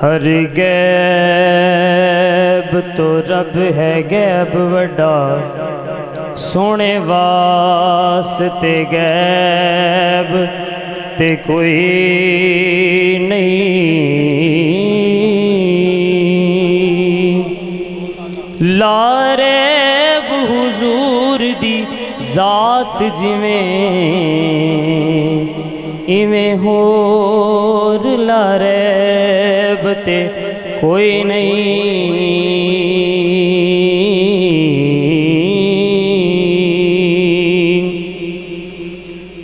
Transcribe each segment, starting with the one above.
ہر غیب تو رب ہے غیب وڈا، سونے واسطے غیب تے کوئی نہیں، لا ریب حضور دی ذات جویں ایویں ہور لا ریب تے کوئی نہیں،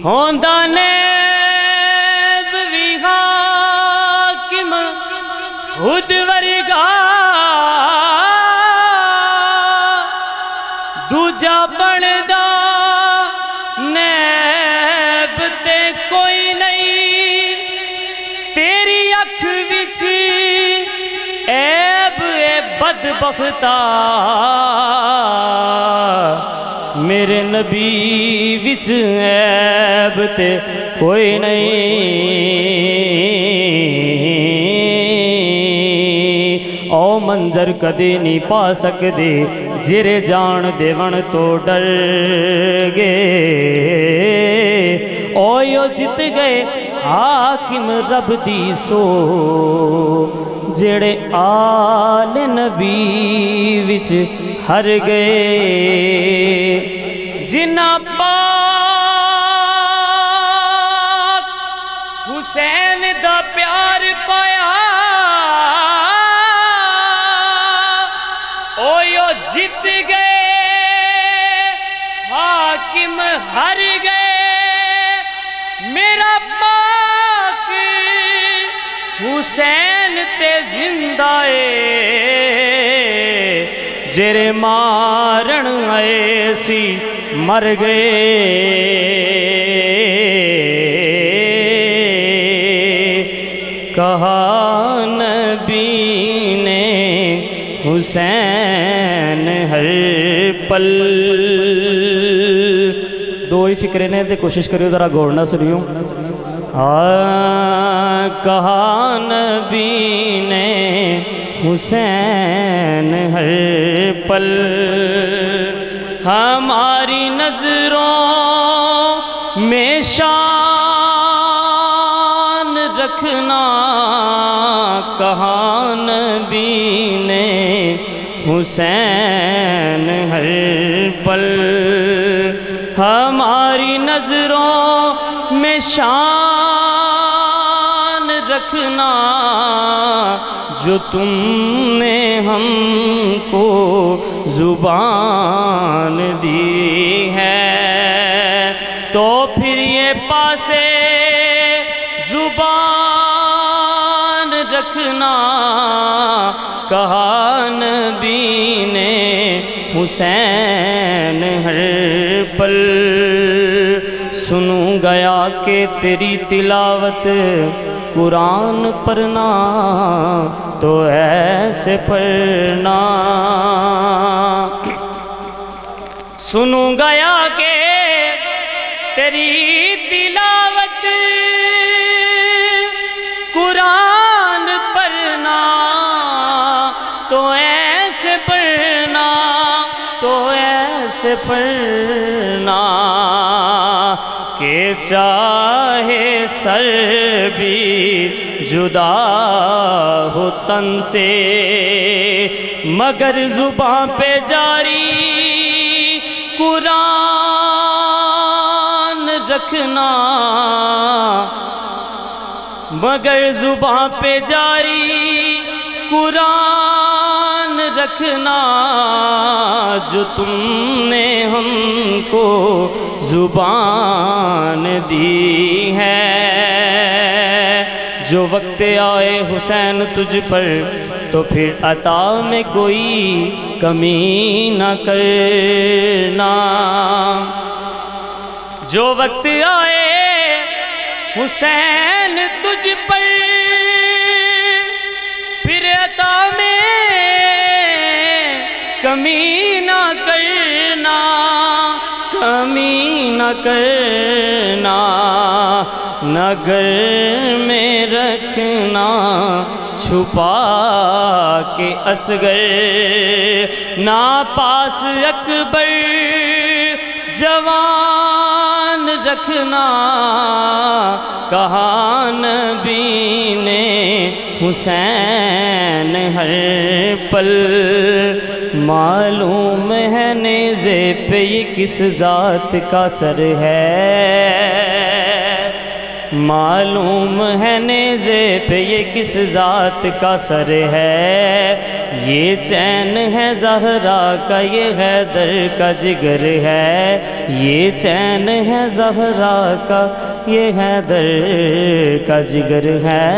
ہوندا نیب وی حاکم خود ورگا، دوجا بندا نیب تے کوئی نہیں، تیری اکھ وچ عیب اے بدبختا، میرے نبی وچ عیب تے کوئی نہیں، او منظر کدے نہیں پا سکدے جرے جان دیون تو ڈر گئے، او یو جت گئے حاکم رب دی سو، جڑے آل نبی وچ ہر گئے، جنہ پاک حسین دا پیار پایا، او یو جت گئے حاکم ہر گئے، میرا پاک حسین تے زندہ ہے، جرے مارن آئے سی مر گئے، کہا نبی نے حسین ہر پل، دو ہی فکرے نے دے کوشش کریو ذرا غور نہ سنیو، کہا نبی نے حسین ہر پل، ہماری نظروں میں شان رکھنا، کہا نبی نے حسین ہر پل، ہماری نظروں میں شان رکھنا، جو تم نے ہم کو زبان دی ہے، تو پھر یہ پاسے زبان رکھنا، کہا نبی نے حسین ہر پل، سنوں گیا کہ تیری تلاوت قرآن پڑھنا تو ایسے پڑھنا، سنوں گیا کہ تیری تلاوت قرآن پڑھنا تو ایسے پڑھنا، تو ایسے پڑھنا کہ چاہے سر بھی جدا ہو تن سے، مگر زباں پہ جاری قرآن رکھنا، مگر زباں پہ جاری قرآن رکھنا، جو تم نے ہم کو زبان دی ہے، جو وقت آئے حسین تجھ پر تو پھر عطا میں کوئی کمی نہ کرنا، جو وقت آئے حسین تجھ پر پھر عطا میں کمی نہ کرنا، کمی نہ کرنا، نگر میں رکھنا چھپا کے اصغر، نا پاس اکبر جوان رکھنا، کہا نبی نے حسین ہر پل، معلوم ہے نیزے پہ یہ کس ذات کا سر ہے، معلوم ہے نیزے پہ یہ کس ذات کا سر ہے، یہ چین ہے زہرا کا یہ حیدر کا جگر ہے، یہ چین ہے زہرا کا یہ حیدر کا جگر ہے۔